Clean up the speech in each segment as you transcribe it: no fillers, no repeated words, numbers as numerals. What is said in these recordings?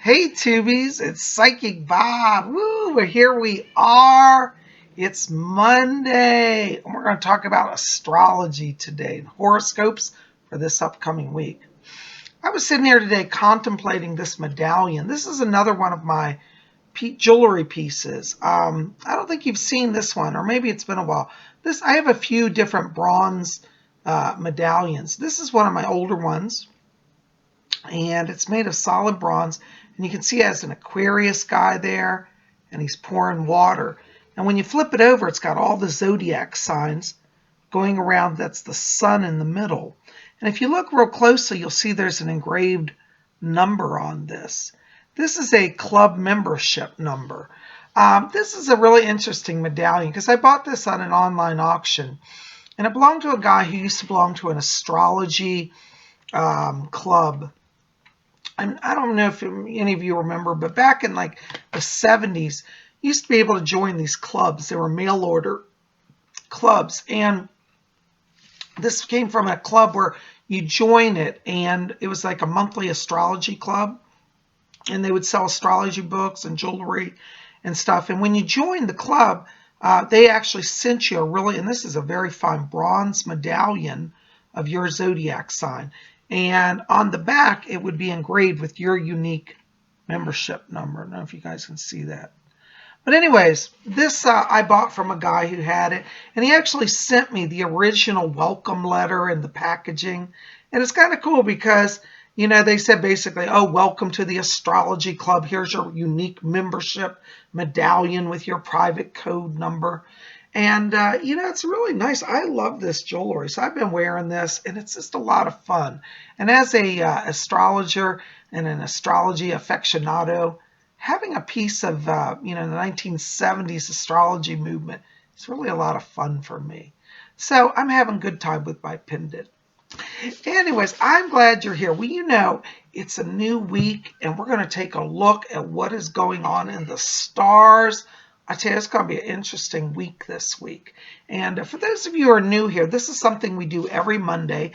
Hey Tubies, it's Psychic Bob. Woo, here we are. It's Monday, and we're going to talk about astrology today and horoscopes for this upcoming week. I was sitting here today contemplating this medallion. This is another one of my jewelry pieces. I don't think you've seen this one, or maybe it's been a while. I have a few different bronze medallions. This is one of my older ones, and it's made of solid bronze. And you can see it has an Aquarius guy there, and he's pouring water. And when you flip it over, it's got all the Zodiac signs going around. That's the sun in the middle. And if you look real closely, you'll see there's an engraved number on this. This is a club membership number. This is a really interesting medallion because I bought this on an online auction. And it belonged to a guy who used to belong to an astrology club. And I don't know if any of you remember, but back in like the 70s, you used to be able to join these clubs. They were mail order clubs. And this came from a club where you join it, and it was like a monthly astrology club. And they would sell astrology books and jewelry and stuff. And when you joined the club, they actually sent you and this is a very fine bronze medallion of your zodiac sign. And on the back, it would be engraved with your unique membership number. I don't know if you guys can see that. But anyways, this I bought from a guy who had it. And he actually sent me the original welcome letter and the packaging. And it's kind of cool because, you know, they said basically, oh, welcome to the astrology club. Here's your unique membership medallion with your private code number. And, you know, it's really nice. I love this jewelry. So I've been wearing this, and it's just a lot of fun. And as a astrologer and an astrology aficionado, having a piece of, you know, the 1970s astrology movement is really a lot of fun for me. So I'm having a good time with my pendant. Anyways, I'm glad you're here. Well, you know, it's a new week, and we're going to take a look at what is going on in the stars. I tell you, it's going to be an interesting week this week. And for those of you who are new here, this is something we do every Monday.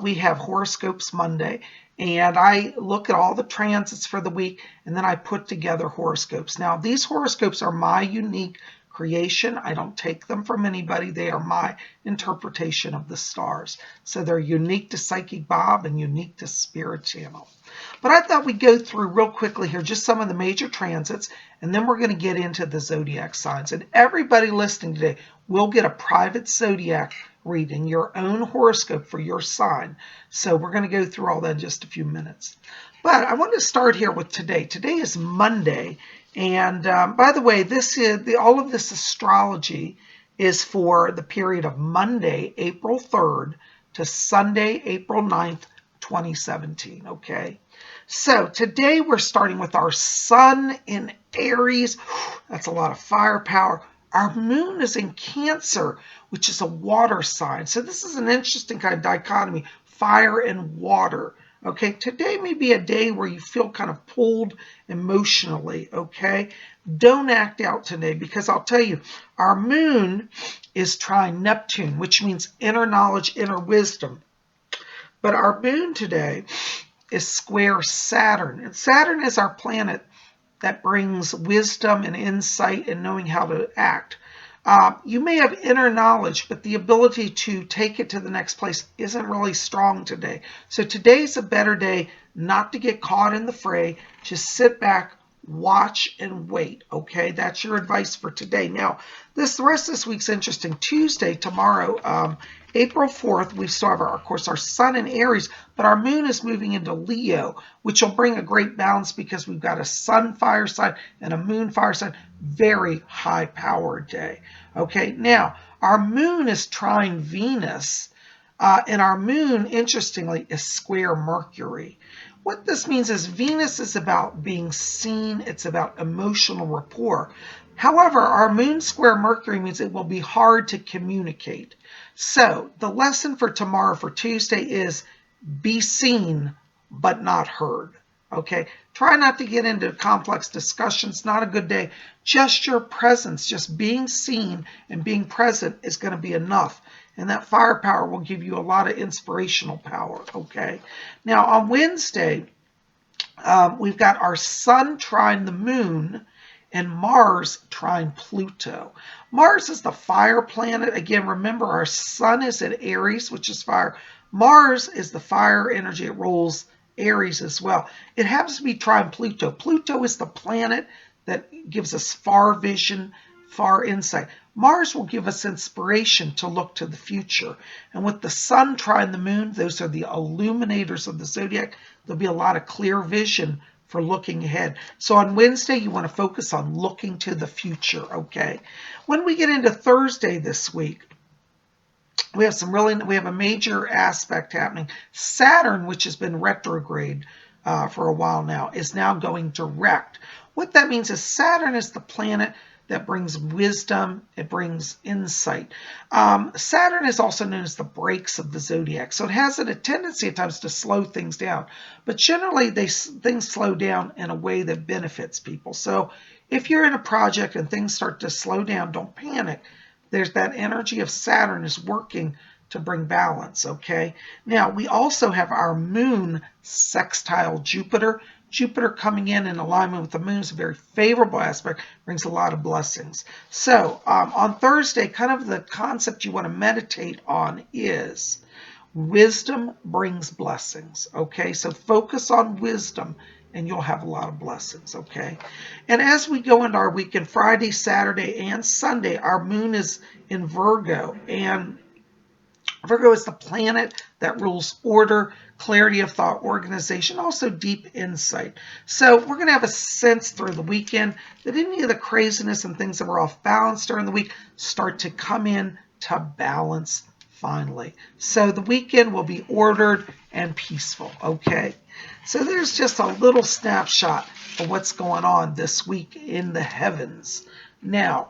We have Horoscopes Monday, and I look at all the transits for the week, and then I put together horoscopes. Now, these horoscopes are my unique creation. I don't take them from anybody. They are my interpretation of the stars. So they're unique to Psychic Bob and unique to Spirit Channel. But I thought we'd go through real quickly here just some of the major transits, and then we're going to get into the zodiac signs. And everybody listening today will get a private zodiac reading, your own horoscope for your sign. So we're going to go through all that in just a few minutes. But I want to start here with today. Today is Monday. And by the way, all of this astrology is for the period of Monday, April 3rd to Sunday, April 9th, 2017. Okay. So today we're starting with our sun in Aries. That's a lot of firepower. Our moon is in Cancer, which is a water sign. So this is an interesting kind of dichotomy, fire and water. Okay, today may be a day where you feel kind of pulled emotionally, okay? Don't act out today because I'll tell you, our moon is trine Neptune, which means inner knowledge, inner wisdom. But our moon today is square Saturn. And Saturn is our planet that brings wisdom and insight and knowing how to act. You may have inner knowledge, but the ability to take it to the next place isn't really strong today. So today's a better day not to get caught in the fray. Just sit back, watch, and wait. Okay, that's your advice for today. Now, the rest of this week's interesting. Tuesday, tomorrow, April 4th, we still have, of course, our sun in Aries, but our moon is moving into Leo, which will bring a great balance because we've got a sun fire sign and a moon fire sign. Very high-powered day. Okay, now, our moon is trine Venus, and our moon, interestingly, is square Mercury. What this means is Venus is about being seen. It's about emotional rapport. However, our moon square Mercury means it will be hard to communicate. So the lesson for tomorrow, for Tuesday, is be seen but not heard. Okay, try not to get into complex discussions. Not a good day. Just your presence, just being seen and being present is going to be enough. And that firepower will give you a lot of inspirational power. Okay, now on Wednesday, we've got our sun trine the moon and Mars trine Pluto. Mars is the fire planet. Again, remember our sun is at Aries, which is fire. Mars is the fire energy. It rules Aries as well. It happens to be trine Pluto. Pluto is the planet that gives us far vision, far insight. Mars will give us inspiration to look to the future. And with the sun trine the moon, those are the illuminators of the zodiac. There'll be a lot of clear vision for looking ahead. So on Wednesday, you want to focus on looking to the future, okay? When we get into Thursday this week, we have a major aspect happening. Saturn, which has been retrograde for a while now, is now going direct. What that means is Saturn is the planet that brings wisdom, it brings insight. Saturn is also known as the brakes of the zodiac, so it has a tendency at times to slow things down, but generally things slow down in a way that benefits people. So if you're in a project and things start to slow down, don't panic. There's that energy of Saturn is working to bring balance, okay? Now, we also have our moon sextile Jupiter. Jupiter coming in alignment with the moon is a very favorable aspect, brings a lot of blessings. So on Thursday, kind of the concept you want to meditate on is wisdom brings blessings, okay? So focus on wisdom and you'll have a lot of blessings, okay? And as we go into our weekend, Friday, Saturday, and Sunday, our moon is in Virgo, and Virgo is the planet that rules order, clarity of thought, organization, also deep insight. So we're going to have a sense through the weekend that any of the craziness and things that were off balance during the week start to come in to balance finally. So the weekend will be ordered and peaceful, okay? So there's just a little snapshot of what's going on this week in the heavens. Now,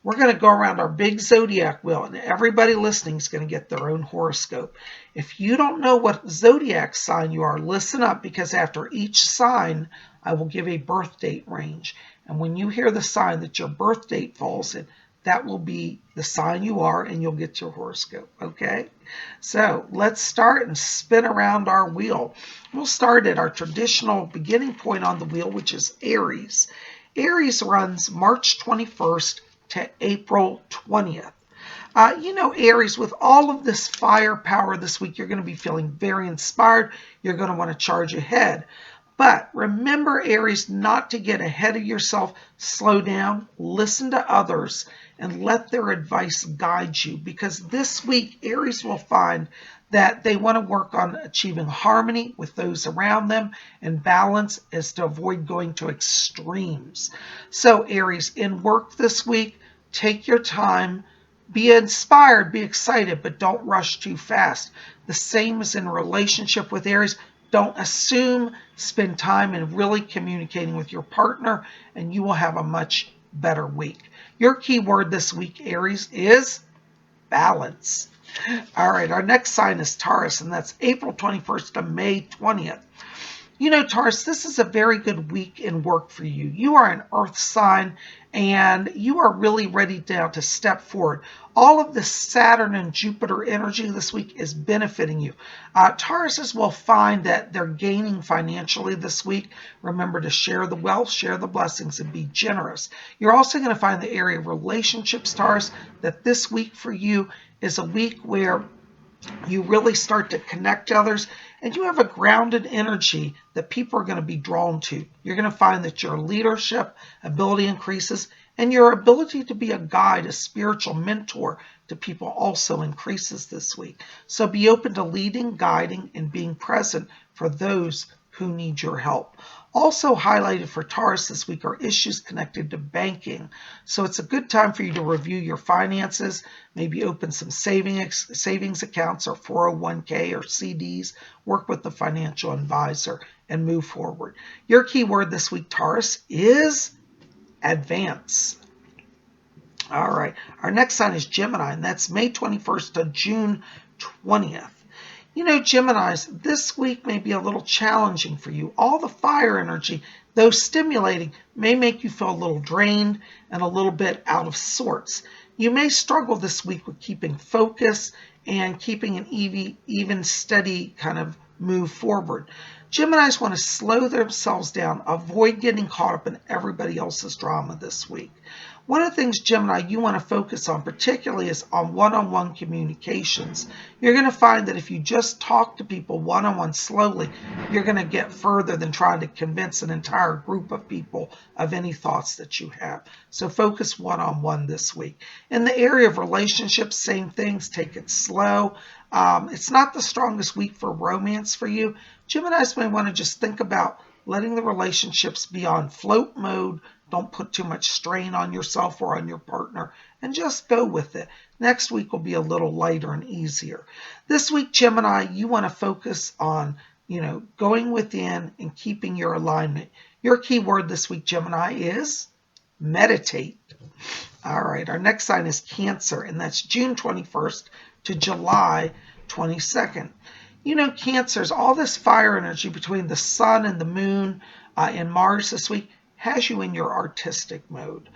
we're going to go around our big zodiac wheel, and everybody listening is going to get their own horoscope. If you don't know what zodiac sign you are, listen up, because after each sign, I will give a birth date range. And when you hear the sign that your birth date falls in, that will be the sign you are, and you'll get your horoscope, okay? So let's start and spin around our wheel. We'll start at our traditional beginning point on the wheel, which is Aries. Aries runs March 21st to April 20th. Aries, with all of this firepower this week, you're going to be feeling very inspired. You're going to want to charge ahead. But remember, Aries, not to get ahead of yourself. Slow down, listen to others, and let their advice guide you. Because this week, Aries will find that they want to work on achieving harmony with those around them, and balance is to avoid going to extremes. So Aries, in work this week, take your time, be inspired, be excited, but don't rush too fast. The same is in relationship with Aries. Don't assume, spend time in really communicating with your partner, and you will have a much better week. Your key word this week, Aries, is balance. All right, our next sign is Taurus, and that's April 21st to May 20th. Taurus, this is a very good week in work for you. You are an earth sign, and you are really ready now to step forward. All of the Saturn and Jupiter energy this week is benefiting you. Tauruses will find that they're gaining financially this week. Remember to share the wealth, share the blessings, and be generous. You're also going to find the area of relationships, Taurus, that this week for you is a week where you really start to connect to others, and you have a grounded energy that people are going to be drawn to. You're going to find that your leadership ability increases, and your ability to be a guide, a spiritual mentor to people also increases this week. So be open to leading, guiding, and being present for those who need your help. Also highlighted for Taurus this week are issues connected to banking. So it's a good time for you to review your finances, maybe open some savings accounts or 401k or CDs, work with the financial advisor, and move forward. Your key word this week, Taurus, is advance. All right, our next sign is Gemini, and that's May 21st to June 20th. Geminis, this week may be a little challenging for you. All the fire energy, though stimulating, may make you feel a little drained and a little bit out of sorts. You may struggle this week with keeping focus and keeping an even steady kind of move forward. Geminis want to slow themselves down, avoid getting caught up in everybody else's drama this week. One of the things, Gemini, you want to focus on particularly is on one-on-one communications. You're going to find that if you just talk to people one-on-one slowly, you're going to get further than trying to convince an entire group of people of any thoughts that you have. So focus one-on-one this week. In the area of relationships, same things, take it slow. It's not the strongest week for romance for you. Geminis may want to just think about letting the relationships be on float mode. Don't put too much strain on yourself or on your partner, and just go with it. Next week will be a little lighter and easier. This week, Gemini, you want to focus on, going within and keeping your alignment. Your key word this week, Gemini, is meditate. All right, our next sign is Cancer, and that's June 21st to July 22nd. Cancers, all this fire energy between the sun and the moon and Mars this week has you in your artistic mode.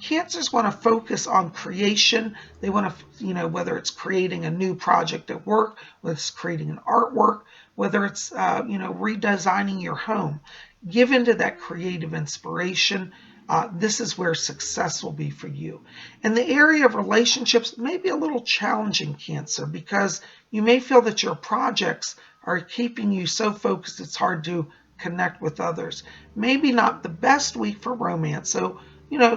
Cancers want to focus on creation. They want to, whether it's creating a new project at work, whether it's creating an artwork, whether it's, redesigning your home. Give into that creative inspiration. This is where success will be for you. In the area of relationships, it may be a little challenging, Cancer, because you may feel that your projects are keeping you so focused it's hard to connect with others. Maybe not the best week for romance. So,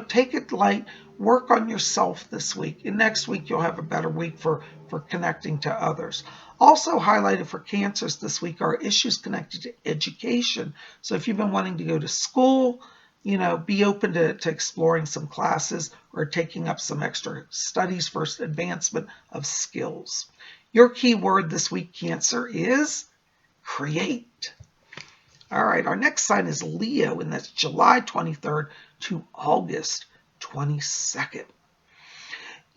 take it light, work on yourself this week. And next week, you'll have a better week for connecting to others. Also highlighted for Cancers this week are issues connected to education. So if you've been wanting to go to school, be open to exploring some classes or taking up some extra studies for advancement of skills. Your key word this week, Cancer, is create. All right, our next sign is Leo, and that's July 23rd to August 22nd.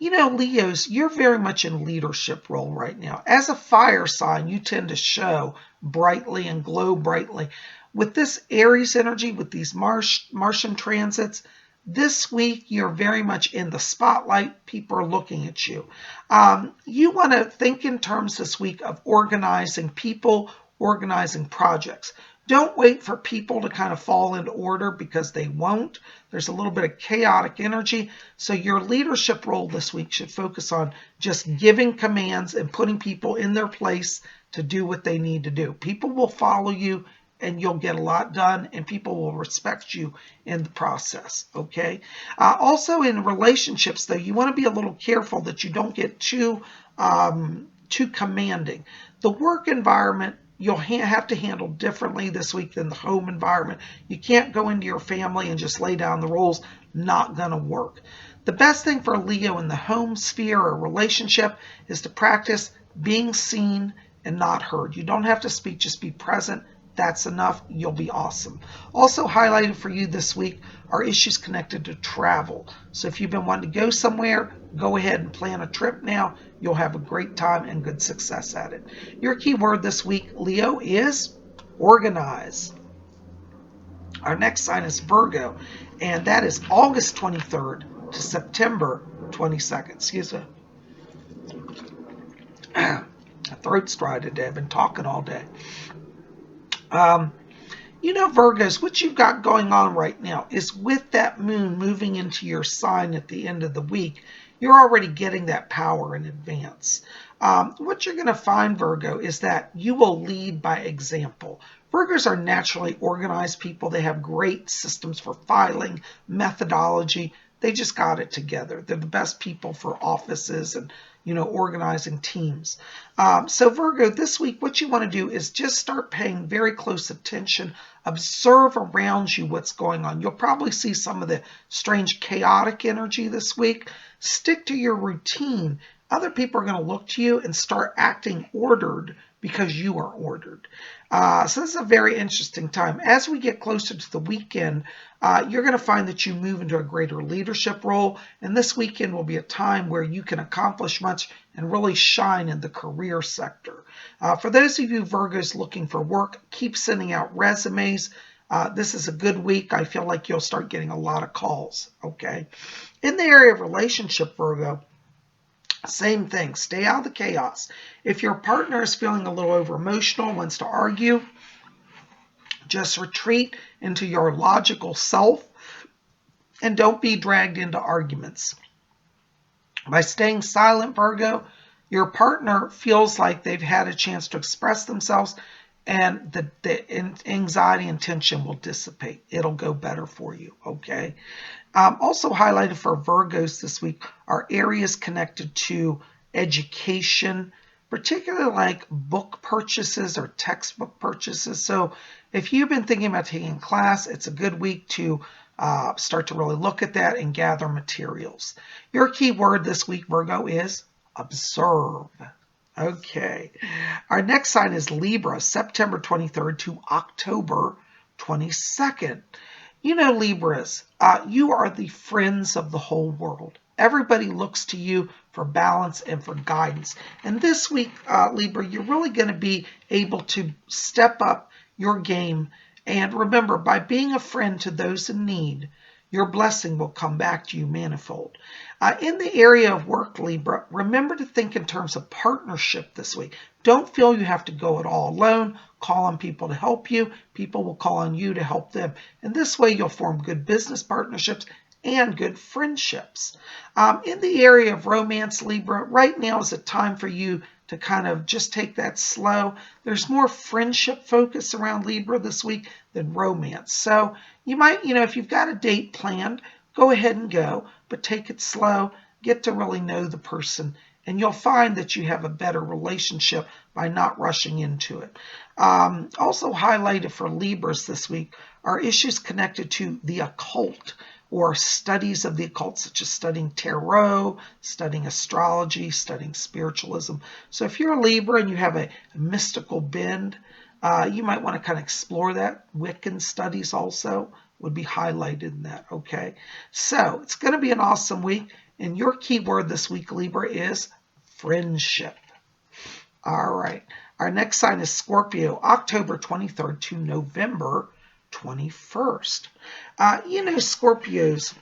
Leos, you're very much in leadership role right now. As a fire sign, you tend to show brightly and glow brightly. With this Aries energy, with these Martian transits, this week you're very much in the spotlight. People are looking at you. You want to think in terms this week of organizing people, organizing projects. Don't wait for people to kind of fall into order, because they won't. There's a little bit of chaotic energy. So your leadership role this week should focus on just giving commands and putting people in their place to do what they need to do. People will follow you and you'll get a lot done, and people will respect you in the process, okay? Also in relationships, though, you want to be a little careful that you don't get too commanding. The work environment, you'll have to handle differently this week than the home environment. You can't go into your family and just lay down the rules. Not going to work. The best thing for Leo in the home sphere or relationship is to practice being seen and not heard. You don't have to speak, just be present. That's enough. You'll be awesome. Also highlighted for you this week are issues connected to travel. So if you've been wanting to go somewhere, go ahead and plan a trip now. You'll have a great time and good success at it. Your key word this week, Leo, is organize. Our next sign is Virgo, and that is August 23rd to September 22nd. Excuse me. My throat's dry today. I've been talking all day. Virgos, what you've got going on right now is with that moon moving into your sign at the end of the week, you're already getting that power in advance. What you're going to find, Virgo, is that you will lead by example. Virgos are naturally organized people. They have great systems for filing, methodology. They just got it together. They're the best people for offices and organizing teams. So Virgo, this week, what you want to do is just start paying very close attention. Observe around you what's going on. You'll probably see some of the strange chaotic energy this week. Stick to your routine. Other people are going to look to you and start acting ordered because you are ordered. So this is a very interesting time. As we get closer to the weekend, you're going to find that you move into a greater leadership role. And this weekend will be a time where you can accomplish much and really shine in the career sector. For those of you Virgos looking for work, keep sending out resumes. This is a good week. I feel like you'll start getting a lot of calls, okay? In the area of relationship, Virgo, same thing. Stay out of the chaos. If your partner is feeling a little over emotional, wants to argue, Just retreat into your logical self and don't be dragged into arguments. By staying silent, Virgo, your partner feels like they've had a chance to express themselves, and the anxiety and tension will dissipate. It'll go better for you, okay? Also highlighted for Virgos this week are areas connected to education, particularly like book purchases or textbook purchases. So if you've been thinking about taking a class, it's a good week to start to really look at that and gather materials. Your key word this week, Virgo, is observe. Okay. Our next sign is Libra, September 23rd to October 22nd. You know, Libras, you are the friends of the whole world. Everybody looks to you for balance and for guidance. And this week, Libra, you're really going to be able to step up your game. And remember, by being a friend to those in need, your blessing will come back to you manifold. In the area of work, Libra, remember to think in terms of partnership this week. Don't feel you have to go it all alone. Call on people to help you. People will call on you to help them. And this way, you'll form good business partnerships and good friendships. In the area of romance, Libra, right now is a time for you to kind of just take that slow. There's more friendship focus around Libra this week than romance. So you might, if you've got a date planned, go ahead and go, but take it slow, get to really know the person, and you'll find that you have a better relationship by not rushing into it. Also highlighted for Libras this week are issues connected to the occult or studies of the occult, such as studying tarot, studying astrology, studying spiritualism. So if you're a Libra and you have a mystical bend, you might want to kind of explore that. Wiccan studies also would be highlighted in that, okay? So it's going to be an awesome week, and your key word this week, Libra, is friendship. All right. Our next sign is Scorpio, October 23rd to November 21st. Scorpios,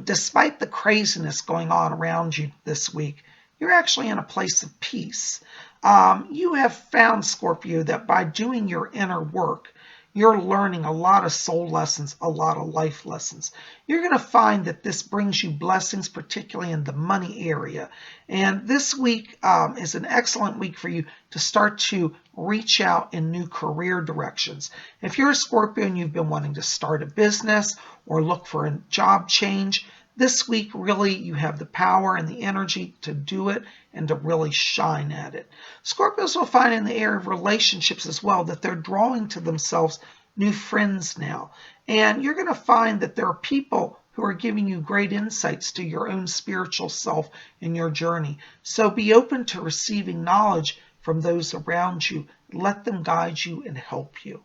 despite the craziness going on around you this week, you're actually in a place of peace. You have found, Scorpio, that by doing your inner work, you're learning a lot of soul lessons, a lot of life lessons. You're going to find that this brings you blessings, particularly in the money area. And this week is an excellent week for you to start to reach out in new career directions. If you're a Scorpio and you've been wanting to start a business or look for a job change, this week, really, you have the power and the energy to do it and to really shine at it. Scorpios will find in the area of relationships as well that they're drawing to themselves new friends now. And you're going to find that there are people who are giving you great insights to your own spiritual self in your journey. So be open to receiving knowledge from those around you. Let them guide you and help you.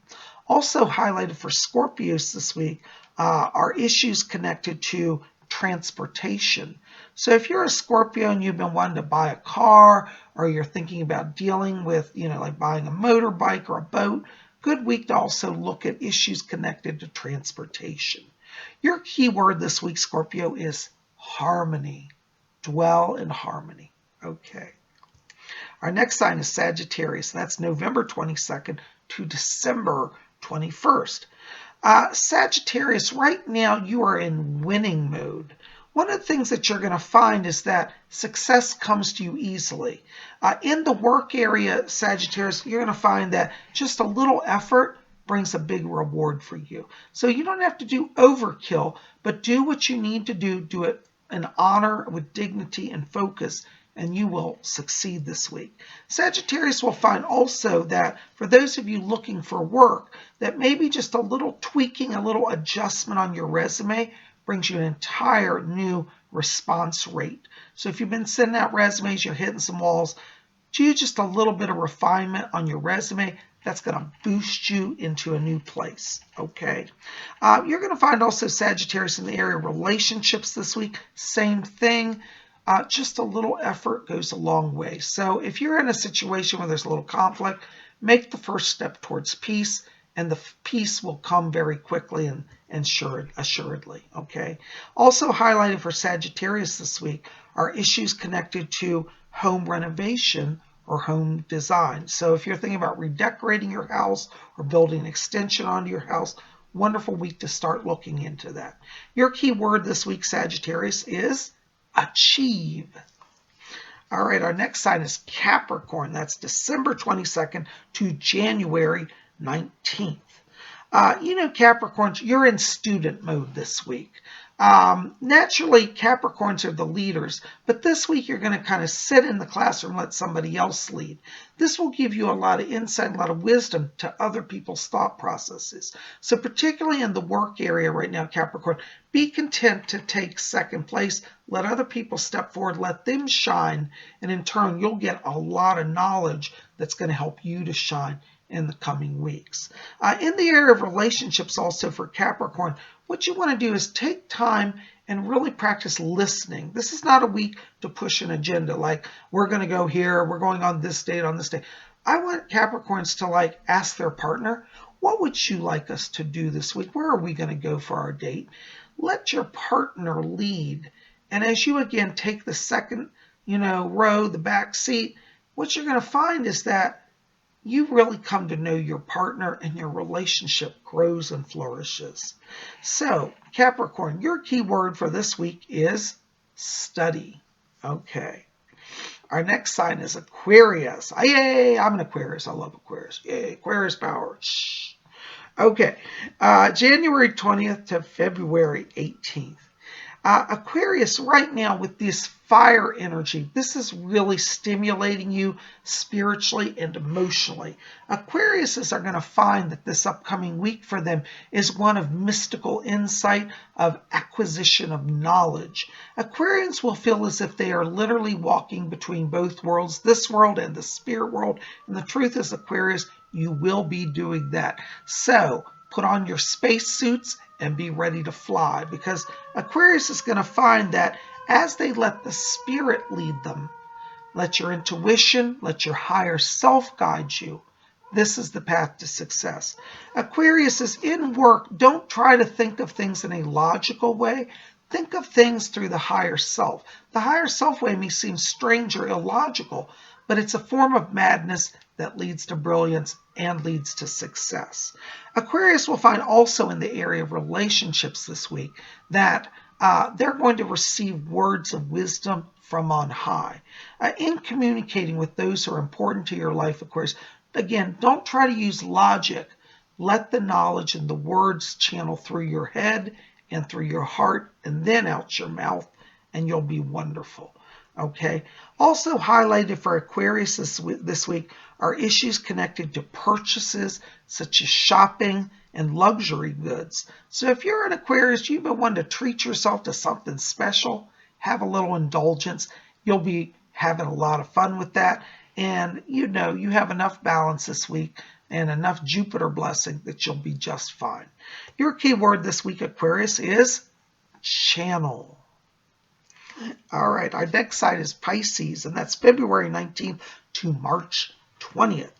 Also highlighted for Scorpios this week are issues connected to transportation. So if you're a Scorpio and you've been wanting to buy a car, or you're thinking about dealing with, like buying a motorbike or a boat, good week to also look at issues connected to transportation. Your key word this week, Scorpio, is harmony. Dwell in harmony. Okay. Our next sign is Sagittarius. That's November 22nd to December 21st. Sagittarius, right now you are in winning mode. One of the things that you're going to find is that success comes to you easily. In the work area, Sagittarius, you're going to find that just a little effort brings a big reward for you. So you don't have to do overkill, but do what you need to do. Do it in honor, with dignity and focus, and you will succeed this week. Sagittarius will find also that for those of you looking for work, that maybe just a little tweaking, a little adjustment on your resume brings you an entire new response rate. So if you've been sending out resumes, you're hitting some walls, do just a little bit of refinement on your resume. That's going to boost you into a new place, okay? You're going to find also Sagittarius in the area of relationships this week. Same thing. Just a little effort goes a long way. So if you're in a situation where there's a little conflict, make the first step towards peace, and the peace will come very quickly and assuredly, okay? Also highlighted for Sagittarius this week are issues connected to home renovation or home design. So if you're thinking about redecorating your house or building an extension onto your house, wonderful week to start looking into that. Your key word this week, Sagittarius, is achieve. All right, our next sign is Capricorn. That's December 22nd to January 19th. Capricorns, you're in student mode this week. Naturally, Capricorns are the leaders, but this week you're going to kind of sit in the classroom and let somebody else lead. This will give you a lot of insight, a lot of wisdom to other people's thought processes. So particularly in the work area right now, Capricorn, be content to take second place. Let other people step forward, let them shine, and in turn, you'll get a lot of knowledge that's going to help you to shine in the coming weeks. In the area of relationships also for Capricorn, what you want to do is take time and really practice listening. This is not a week to push an agenda like we're going to go here, we're going on this date, on this day. I want Capricorns to ask their partner, what would you like us to do this week? Where are we going to go for our date? Let your partner lead. And as you again take the second, row, the back seat, what you're going to find is that you really come to know your partner and your relationship grows and flourishes. So, Capricorn, your key word for this week is study. Okay. Our next sign is Aquarius. Yay, I'm an Aquarius. I love Aquarius. Yay, Aquarius power. Shh. Okay. January 20th to February 18th. Aquarius, right now with this fire energy, this is really stimulating you spiritually and emotionally. Aquariuses are going to find that this upcoming week for them is one of mystical insight, of acquisition of knowledge. Aquarians will feel as if they are literally walking between both worlds, this world and the spirit world. And the truth is, Aquarius, you will be doing that. So put on your space suits and be ready to fly, because Aquarius is going to find that as they let the spirit lead them, let your intuition, let your higher self guide you, this is the path to success. Aquarius is in work. Don't try to think of things in a logical way. Think of things through the higher self. The higher self way may seem strange or illogical, but it's a form of madness that leads to brilliance and leads to success. Aquarius will find also in the area of relationships this week that they're going to receive words of wisdom from on high. In communicating with those who are important to your life, Aquarius, again, don't try to use logic. Let the knowledge and the words channel through your head and through your heart and then out your mouth, and you'll be wonderful. Okay. Also highlighted for Aquarius this week are issues connected to purchases such as shopping and luxury goods. So if you're an Aquarius, you've been wanting to treat yourself to something special, have a little indulgence, you'll be having a lot of fun with that. And you have enough balance this week and enough Jupiter blessing that you'll be just fine. Your key word this week, Aquarius, is channel. All right, our next sign is Pisces, and that's February 19th to March 20th.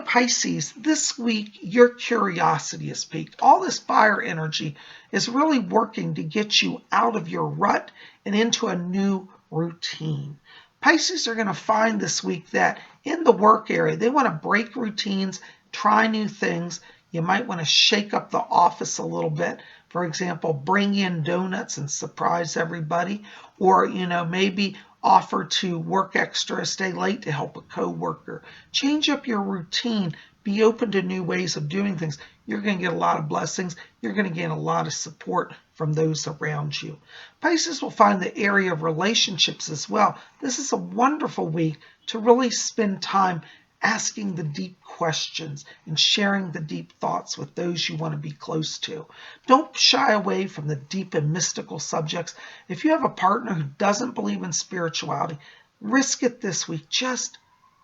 Pisces, this week, your curiosity is peaked. All this fire energy is really working to get you out of your rut and into a new routine. Pisces are going to find this week that in the work area, they want to break routines, try new things. You might want to shake up the office a little bit. For example, bring in donuts and surprise everybody. Or, maybe offer to work extra, stay late to help a coworker. Change up your routine. Be open to new ways of doing things. You're going to get a lot of blessings. You're going to gain a lot of support from those around you. Pisces will find the area of relationships as well. This is a wonderful week to really spend time asking the deep questions and sharing the deep thoughts with those you want to be close to. Don't shy away from the deep and mystical subjects. If you have a partner who doesn't believe in spirituality, risk it this week, just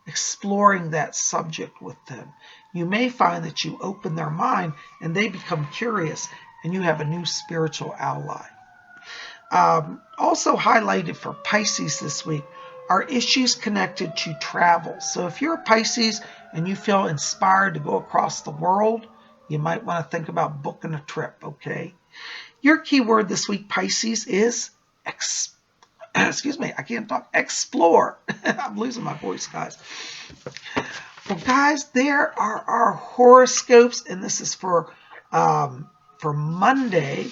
exploring that subject with them. You may find that you open their mind and they become curious and you have a new spiritual ally. Also highlighted for Pisces this week are issues connected to travel. So if you're a Pisces and you feel inspired to go across the world, you might want to think about booking a trip, okay? Your key word this week, Pisces, is excuse me, I can't talk, explore. I'm losing my voice, guys. Well, guys, there are our horoscopes, and this is for Monday,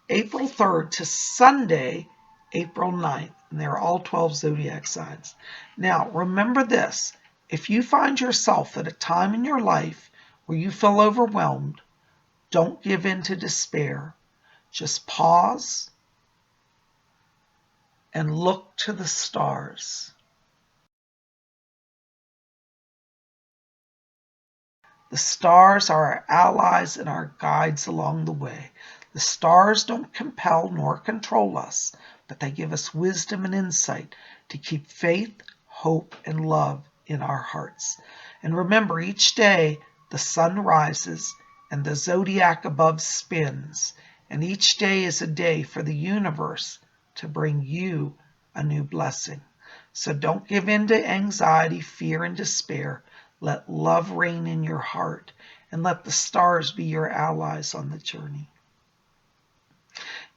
April 3rd to Sunday, April 9th. And they're all 12 zodiac signs. Now, remember this. If you find yourself at a time in your life where you feel overwhelmed, don't give in to despair. Just pause and look to the stars. The stars are our allies and our guides along the way. The stars don't compel nor control us, but they give us wisdom and insight to keep faith, hope, and love in our hearts. And remember, each day the sun rises and the zodiac above spins, and each day is a day for the universe to bring you a new blessing. So don't give in to anxiety, fear, and despair. Let love reign in your heart, and let the stars be your allies on the journey.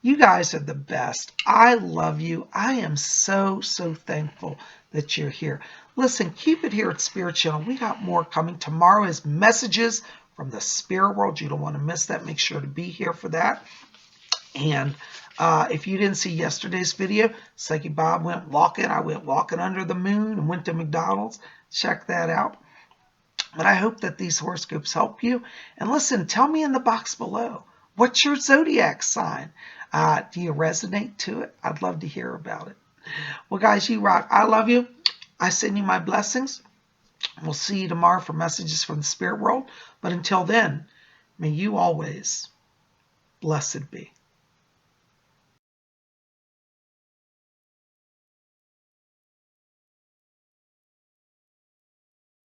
You guys are the best. I love you. I am so, so thankful that you're here. Listen, keep it here at Spirit Channel. We got more coming. Tomorrow is messages from the spirit world. You don't want to miss that. Make sure to be here for that. And if you didn't see yesterday's video, Psychic Bob went walking. I went walking under the moon and went to McDonald's. Check that out. But I hope that these horoscopes help you. And listen, tell me in the box below, what's your zodiac sign? Do you resonate to it? I'd love to hear about it. Well, guys, you rock. I love you. I send you my blessings. We'll see you tomorrow for messages from the spirit world. But until then, may you always blessed be.